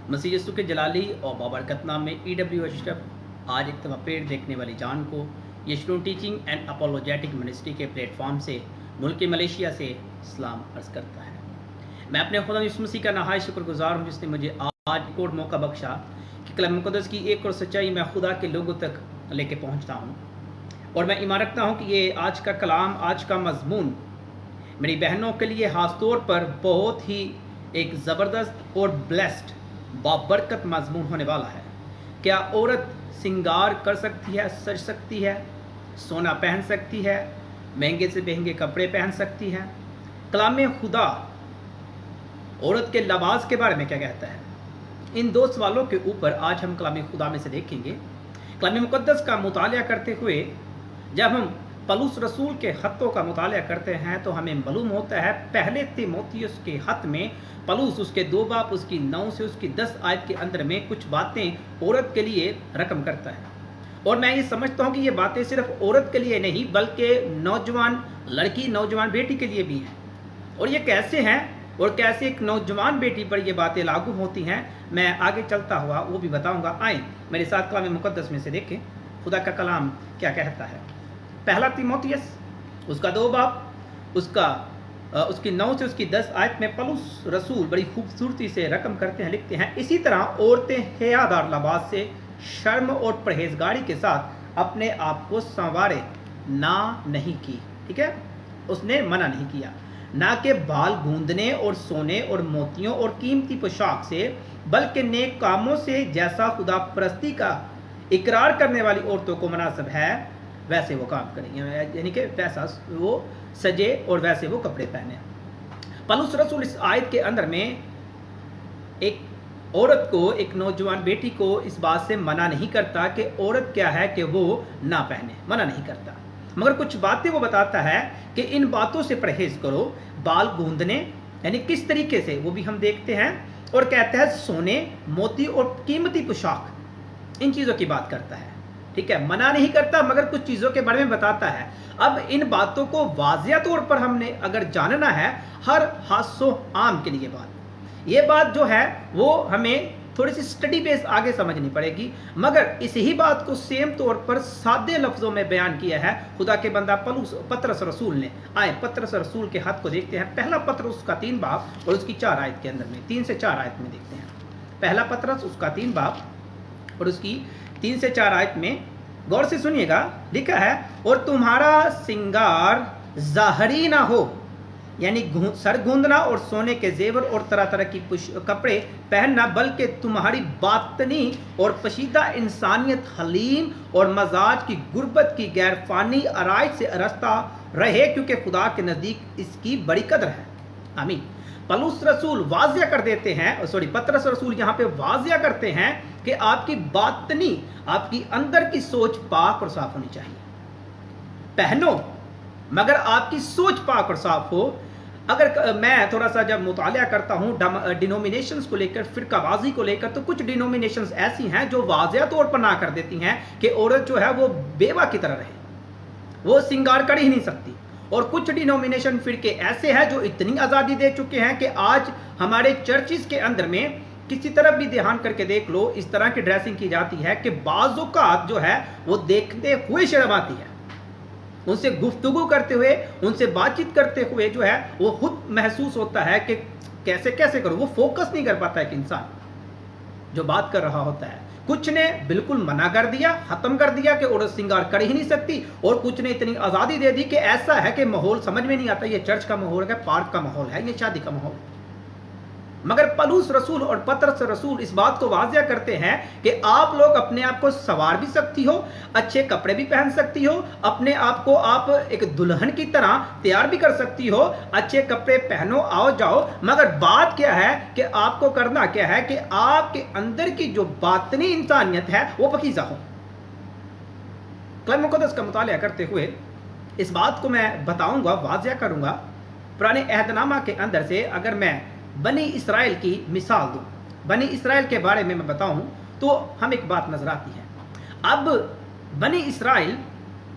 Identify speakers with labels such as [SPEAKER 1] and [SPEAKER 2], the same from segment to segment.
[SPEAKER 1] मसीह यीशु के जलाली और बाबरकत नाम में EW अशरफ आज एक दफ़ा पेड़ देखने वाली जान को यीशु टीचिंग एंड अपोलोजेटिक मिनिस्ट्री के प्लेटफॉर्म से मुल्क मलेशिया से सलाम अर्ज़ करता है। मैं अपने खुदा यीशु मसीह का नहायत शुक्रगुजार हूँ जिसने मुझे आज एक और मौका बख्शा कि कलाम मुक़द्दस की एक और सच्चाई मैं खुदा के लोगों तक लेके पहुँचता हूँ। और मैं ईमान रखता हूँ कि ये आज का कलाम, आज का मज़मून मेरी बहनों के लिए ख़ास तौर पर बहुत ही एक ज़बरदस्त और ब्लेस्ड बाबरकत मज़मून होने वाला है। क्या औरत सिंगार कर सकती है, सज सकती है, सोना पहन सकती है, महंगे से महंगे कपड़े पहन सकती है? कलाम खुदा औरत के लिबास के बारे में क्या कहता है? इन दो सवालों के ऊपर आज हम कलाम खुदा में से देखेंगे। कलाम मुक़द्दस का मुतालिया करते हुए जब हम पौलुस रसूल के ख़तों का मुतालिया करते हैं तो हमें मालूम होता है पहले तीमुथियुस के ख़त में पौलुस उसके 2 बाब उसकी 9 से उसकी 10 आयत के अंदर में कुछ बातें औरत के लिए रकम करता है। और मैं ये समझता हूँ कि ये बातें सिर्फ औरत के लिए नहीं बल्कि नौजवान लड़की, नौजवान बेटी के लिए भी हैं। और ये कैसे हैं और कैसे एक नौजवान बेटी पर ये बातें लागू होती हैं, मैं आगे चलता हुआ वो भी बताऊँगा। आए मेरे साथ कलाम मुक़द्दस में से देखें खुदा का कलाम क्या कहता है। पहला तीमुथियुस उसका 2 बाब उसकी 9 से उसकी 10 आयत में पौलुस रसूल बड़ी खूबसूरती से रकम करते हैं, लिखते हैं, इसी तरह औरतें हयादार लिबास से शर्म और परहेजगारी के साथ अपने आप को संवारे ना नहीं की। ठीक है, उसने मना नहीं किया, ना कि बाल गूंदने और सोने और मोतियों और कीमती पोशाक से, बल्कि नेक कामों से जैसा खुदा परस्ती का इकरार करने वाली औरतों को मुनासिब है वैसे वो काम करेंगे, यानी कि वैसा वो सजे और वैसे वो कपड़े पहने। पौलुस रसूल इस आयत के अंदर में एक औरत को, एक नौजवान बेटी को इस बात से मना नहीं करता कि औरत क्या है कि वो ना पहने, मना नहीं करता, मगर कुछ बातें वो बताता है कि इन बातों से परहेज करो। बाल गूंदने यानी किस तरीके से वो भी हम देखते हैं, और कहता है सोने, मोती और कीमती पोशाक, इन चीज़ों की बात करता है। ठीक है, मना नहीं करता मगर कुछ चीज़ों के बारे में बताता है। अब इन बातों को वाज़िया तौर पर हमने अगर जानना है, हर हासो आम के लिए ये बात जो है वो हमें थोड़ी सी स्टडी बेस आगे समझनी पड़ेगी, मगर इस ही बात को सेम तौर पर सादे लफ्ज़ों में बयान किया है खुदा के बंदा पतरस रसूल ने। आए पतरस रसूल के हाथ को देखते हैं। पहला पतरस उसका 3 बाब और उसकी 4 आयत के अंदर में 3 से 4 आयत में देखते हैं। पहला पतरस उसका 3 बाब और उसकी 3 से 4 आयत में गौर से सुनिएगा, लिखा है, और तुम्हारा सिंगार ज़ाहरी ना हो, यानी सर गूंदना और सोने के जेवर और तरह तरह की कपड़े पहनना, बल्कि तुम्हारी बातनी और पशीदा इंसानियत हलीम और मजाज की गुर्बत की गैरफानी आराइश से अरस्ता रहे, क्योंकि खुदा के नज़दीक इसकी बड़ी कदर है। आमीन। पौलुस रसूल वाज़िया कर देते हैं, पतरस रसूल यहाँ पे वाज़िया करते हैं कि आपकी बातनी, आपकी अंदर की सोच पाक और साफ होनी चाहिए। पहनो मगर आपकी सोच पाक और साफ हो। अगर मैं थोड़ा सा जब मुतालिया करता हूँ डिनोमिनेशंस को लेकर, फिरकाबाजी को लेकर, तो कुछ डिनोमिनेशंस ऐसी हैं जो वाज़िया तौर पर ना कर देती हैं कि औरत जो है वो बेवा की तरह रहे, वो सिंगार कर ही नहीं सकती। और कुछ डिनोमिनेशन फिरके ऐसे हैं जो इतनी आज़ादी दे चुके हैं कि आज हमारे चर्चिस के अंदर में किसी तरफ भी ध्यान करके देख लो, इस तरह की ड्रेसिंग की जाती है कि बाज़ औक़ात जो है वो देखते हुए शर्म आती है। उनसे गुफ्तगू करते हुए, उनसे बातचीत करते हुए जो है वो खुद महसूस होता है कि कैसे कैसे करो, वो फोकस नहीं कर पाता है कि इंसान जो बात कर रहा होता है। कुछ ने बिल्कुल मना कर दिया, खत्म कर दिया कि औरत सिंगार कर ही नहीं सकती, और कुछ ने इतनी आज़ादी दे दी कि ऐसा है कि माहौल समझ में नहीं आता, ये चर्च का माहौल है, पार्क का माहौल है, ये शादी का माहौल। मगर पौलुस रसूल और पतरस रसूल इस बात को वाज़िया करते हैं कि आप लोग अपने आप को संवार भी सकती हो, अच्छे कपड़े भी पहन सकती हो, अपने आप को आप एक दुल्हन की तरह तैयार भी कर सकती हो, अच्छे कपड़े पहनो, आओ जाओ। मगर बात क्या है कि आपको करना क्या है कि आपके अंदर की जो बातनी इंसानियत है वो पकीज़ा हो। कलाम मुक़द्दस का मुतालिया करते हुए इस बात को मैं बताऊंगा, वाज़िया करूंगा। पुराने अहदनामा के अंदर से अगर मैं बनी इसराइल की मिसाल दूं, बनी इसराइल के बारे में मैं बताऊं, तो हम एक बात नजर आती है। अब बनी इसराइल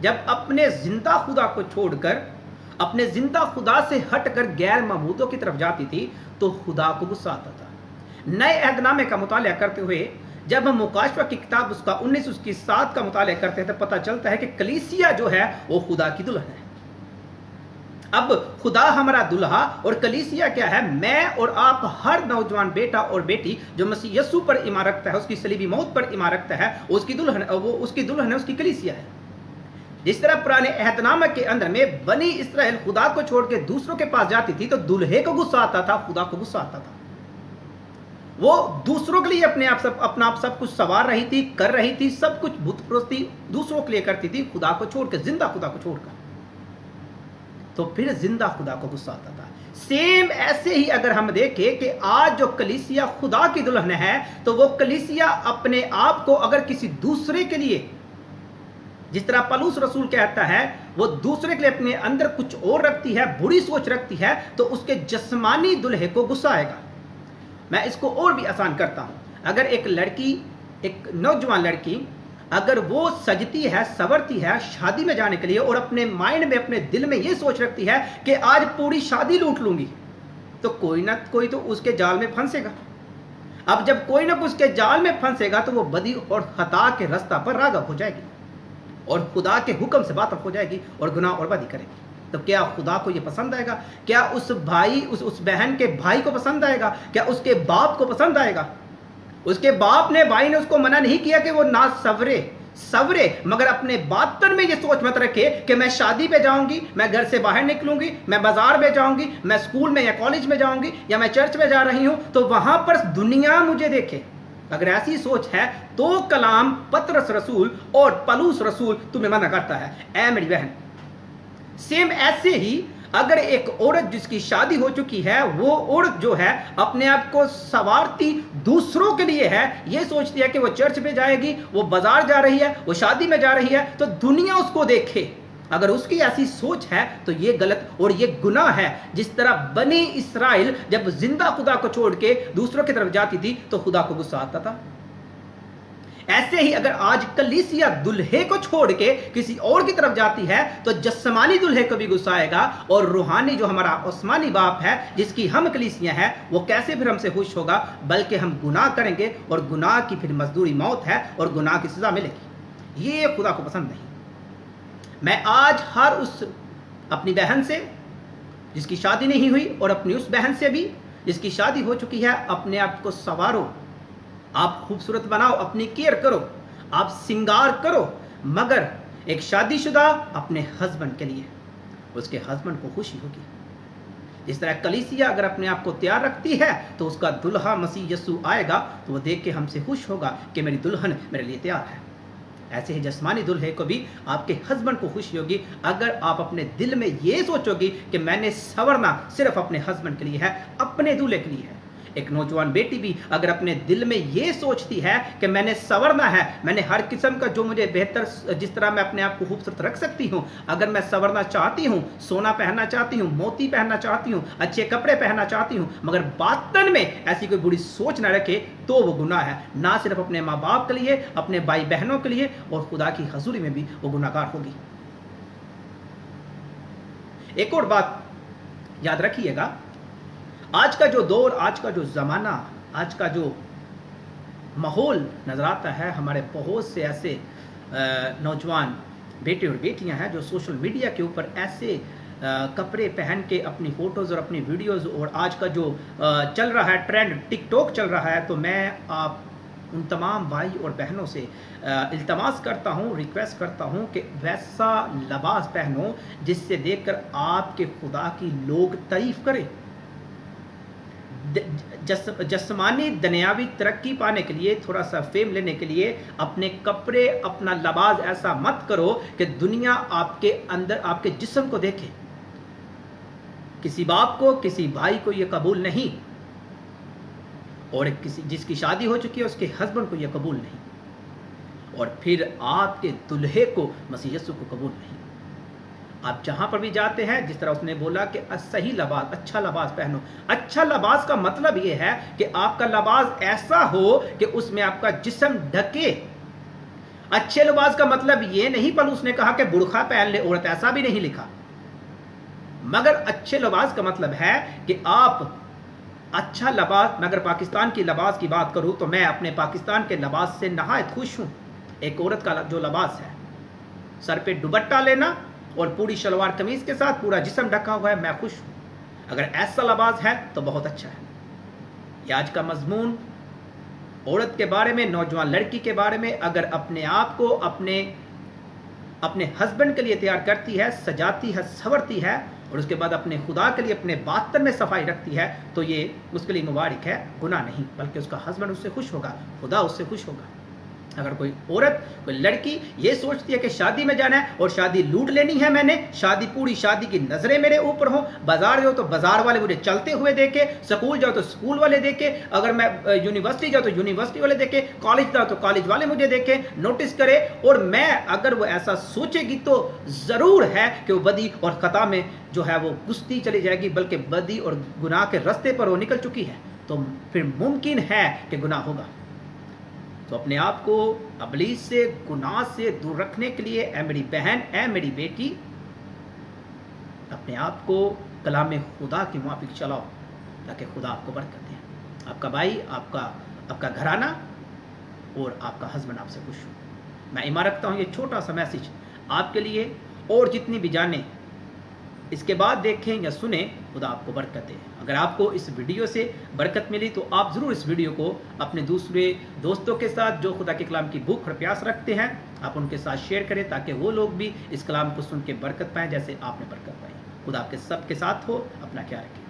[SPEAKER 1] जब अपने जिंदा खुदा को छोड़कर, अपने जिंदा खुदा से हटकर गैर मबूदों की तरफ जाती थी तो खुदा को गुस्सा आता था। नए अहदनामे का मुताला करते हुए जब हम मुकाशफा की किताब उसका 19 उसकी 7 का मुताला करते हैं तो पता चलता है कि कलीसिया जो है वो खुदा की दुल्हन है। अब खुदा हमारा दुल्हा और कलीसिया क्या है? मैं और आप, हर नौजवान बेटा और बेटी जो मसीह यस्सु पर ईमान रखता है, उसकी सलीबी मौत पर ईमान रखता है, उसकी दुल्हन, वो उसकी दुल्हन है, उसकी कलीसिया है। जिस तरह पुराने अहदनामे के अंदर में बनी इसराइल खुदा को छोड़ के दूसरों के पास जाती थी तो दूल्हे को गुस्सा आता था, खुदा को गुस्सा आता था। वो दूसरों के लिए अपना आप सब कुछ सवार रही थी, कर रही थी, सब कुछ बुतप्रस्ती दूसरों के लिए करती थी, खुदा को छोड़कर, जिंदा खुदा को छोड़कर। तो फिर जिंदा खुदा को गुस्सा आता था। सेम ऐसे ही अगर हम देखें कि आज जो कलीसिया खुदा की दुल्हन है, तो वो कलीसिया अपने आप को अगर किसी दूसरे के लिए, जिस तरह पौलुस रसूल कहता है, वो दूसरे के लिए अपने अंदर कुछ और रखती है, बुरी सोच रखती है, तो उसके जिस्मानी दुल्हे को गुस्सा आएगा। मैं इसको और भी आसान करता हूं। अगर एक लड़की, एक नौजवान लड़की, अगर वो सजती है, संवरती है शादी में जाने के लिए और अपने माइंड में, अपने दिल में ये सोच रखती है कि आज पूरी शादी लूट लूंगी, तो कोई ना कोई तो उसके जाल में फंसेगा। अब जब कोई ना कोई उसके जाल में फंसेगा तो वो बदी और खता के रास्ता पर राग़ब हो जाएगी और खुदा के हुक्म से बातफ हो जाएगी और गुनाह और बदी करेगी। तो क्या खुदा को ये पसंद आएगा? क्या उस भाई, उस बहन के भाई को पसंद आएगा? क्या उसके बाप को पसंद आएगा? उसके बाप ने, भाई ने उसको मना नहीं किया कि वो ना सवरे, मगर अपने बातन में ये सोच मत रखे कि मैं शादी पे जाऊंगी, मैं घर से बाहर निकलूंगी, मैं बाजार में जाऊंगी, मैं स्कूल में या कॉलेज में जाऊंगी, या मैं चर्च में जा रही हूं तो वहां पर दुनिया मुझे देखे। अगर ऐसी सोच है तो कलाम पतरस रसूल और पौलुस रसूल तुम्हें मना करता है, ऐ मेरी बहन। सेम ऐसे ही अगर एक औरत जिसकी शादी हो चुकी है, वो औरत जो है अपने आप को सवारती दूसरों के लिए है, ये सोचती है कि वो चर्च में जाएगी, वो बाजार जा रही है, वो शादी में जा रही है तो दुनिया उसको देखे। अगर उसकी ऐसी सोच है तो ये गलत और ये गुनाह है। जिस तरह बनी इसराइल जब जिंदा खुदा को छोड़ के दूसरों की तरफ जाती थी तो खुदा को गुस्सा आता था, ऐसे ही अगर आज कलीसिया दुल्हे को छोड़ के किसी और की तरफ जाती है तो जिस्मानी दुल्हे को भी गुस्सा आएगा, और रूहानी जो हमारा आसमानी बाप है जिसकी हम कलीसिया है, वो कैसे फिर हमसे खुश होगा? बल्कि हम गुनाह करेंगे और गुनाह की फिर मजदूरी मौत है और गुनाह की सजा मिलेगी। ये खुदा को पसंद नहीं। मैं आज हर उस अपनी बहन से जिसकी शादी नहीं हुई और अपनी उस बहन से भी जिसकी शादी हो चुकी है, अपने आप को संवारो, आप खूबसूरत बनाओ, अपनी केयर करो, आप सिंगार करो, मगर एक शादीशुदा अपने हस्बैंड के लिए, उसके हस्बैंड को खुशी होगी। जिस तरह कलीसिया अगर अपने आप को तैयार रखती है तो उसका दुल्हा मसीह यस्सु आएगा तो वो देख के हमसे खुश होगा कि मेरी दुल्हन मेरे लिए तैयार है। ऐसे ही जिस्मानी दुल्हे को भी आपके हस्बैंड को खुशी होगी अगर आप अपने दिल में ये सोचोगी कि मैंने संवरना सिर्फ अपने हस्बैंड के लिए है, अपने दूल्हे के लिए है। एक नौजवान बेटी भी अगर अपने दिल में ये सोचती है कि मैंने संवरना है, मैंने हर किस्म का जो मुझे बेहतर, जिस तरह मैं अपने आप को खूबसूरत रख सकती हूँ, अगर मैं संवरना चाहती हूँ, सोना पहनना चाहती हूँ, मोती पहनना चाहती हूँ, अच्छे कपड़े पहनना चाहती हूँ, मगर बातन में ऐसी कोई बुरी सोच ना रखे तो वो गुनाह है, ना सिर्फ अपने माँ बाप के लिए, अपने भाई बहनों के लिए, और खुदा की हजूरी में भी वो गुनाहगार होगी। एक और बात याद रखिएगा, आज का जो दौर, आज का जो ज़माना, आज का जो माहौल नज़र आता है, हमारे बहुत से ऐसे नौजवान बेटे और बेटियां हैं जो सोशल मीडिया के ऊपर ऐसे कपड़े पहन के अपनी फ़ोटोज़ और अपनी वीडियोज़, और आज का जो चल रहा है ट्रेंड, टिकटॉक चल रहा है, तो मैं आप उन तमाम भाई और बहनों से इल्तमास करता हूँ, रिक्वेस्ट करता हूँ कि वैसा लिबास पहनो जिससे देखकर आपके खुदा की लोग तारीफ़ करें। जिस्मानी दुनियावी तरक्की पाने के लिए, थोड़ा सा फेम लेने के लिए अपने कपड़े, अपना लिबास ऐसा मत करो कि दुनिया आपके अंदर, आपके जिस्म को देखे। किसी बाप को, किसी भाई को यह कबूल नहीं, और किसी जिसकी शादी हो चुकी है उसके हस्बैंड को यह कबूल नहीं, और फिर आपके दुल्हे को, मसीह यस्सु को कबूल नहीं। आप जहां पर भी जाते हैं, जिस तरह उसने बोला कि सही लिबास, अच्छा लिबास पहनो। अच्छा लिबास का मतलब यह है कि आपका लिबास ऐसा हो कि उसमें आपका जिस्म ढके। अच्छे लिबास का मतलब ये नहीं पौलुस ने कहा कि बुर्का पहन ले औरत, ऐसा भी नहीं लिखा, मगर अच्छे लिबास का मतलब है कि आप اچھا لباس، میں اگر پاکستان کی لباس کی بات کروں تو میں اپنے پاکستان کے لباس سے نہایت خوش ہوں۔ ایک عورت کا جو لباس ہے، سر پہ دوپٹہ لینا اور پوری شلوار قمیض کے ساتھ پورا جسم ڈھکا ہوا ہے، میں خوش ہوں۔ اگر ایسا لباس ہے تو بہت اچھا ہے۔ یہ آج کا مضمون عورت کے بارے میں، نوجوان لڑکی کے بارے میں، اگر اپنے آپ کو اپنے ہسبینڈ کے لیے تیار کرتی ہے، سجاتی ہے، سنورتی ہے، اور اس کے بعد اپنے خدا کے لیے اپنے باطن میں صفائی رکھتی ہے، تو یہ اس کے لیے مبارک ہے، گناہ نہیں، بلکہ اس کا ہسبینڈ اس سے خوش ہوگا، خدا اس سے خوش ہوگا۔ اگر کوئی عورت، کوئی لڑکی یہ سوچتی ہے کہ شادی میں جانا ہے اور شادی لوٹ لینی ہے، میں نے پوری شادی کی نظریں میرے اوپر ہوں، بازار جاؤ تو بازار والے مجھے چلتے ہوئے دیکھے، سکول جاؤ تو سکول والے دیکھے، اگر میں یونیورسٹی جاؤ تو یونیورسٹی والے دیکھے، کالج جاؤ تو کالج والے مجھے دیکھے، نوٹس کرے، اور میں اگر وہ ایسا سوچے گی تو ضرور ہے کہ وہ بدی اور خطا میں جو ہے وہ گھستی چلی جائے گی، بلکہ بدی اور گناہ کے رستے پر وہ نکل چکی ہے، تو پھر ممکن ہے کہ گناہ ہوگا۔ تو اپنے آپ کو ابلیس سے، گناہ سے دور رکھنے کے لیے اے میری بہن، اے میری بیٹی، اپنے آپ کو کلام خدا کے موافق چلاؤ تاکہ خدا آپ کو برکت دے، آپ کا بھائی، آپ کا گھرانہ اور آپ کا ہسبینڈ آپ سے خوش ہو۔ میں ایمان رکھتا ہوں یہ چھوٹا سا میسج آپ کے لیے، اور جتنی بھی جانیں اس کے بعد دیکھیں یا سنیں، خدا آپ کو برکت دے۔ اگر آپ کو اس ویڈیو سے برکت ملی تو آپ ضرور اس ویڈیو کو اپنے دوسرے دوستوں کے ساتھ جو خدا کے کلام کی بھوک اور پیاس رکھتے ہیں، آپ ان کے ساتھ شیئر کریں تاکہ وہ لوگ بھی اس کلام کو سن کے برکت پائیں جیسے آپ نے برکت پائی۔ خدا آپ کے سب کے ساتھ ہو، اپنا خیال رکھیں۔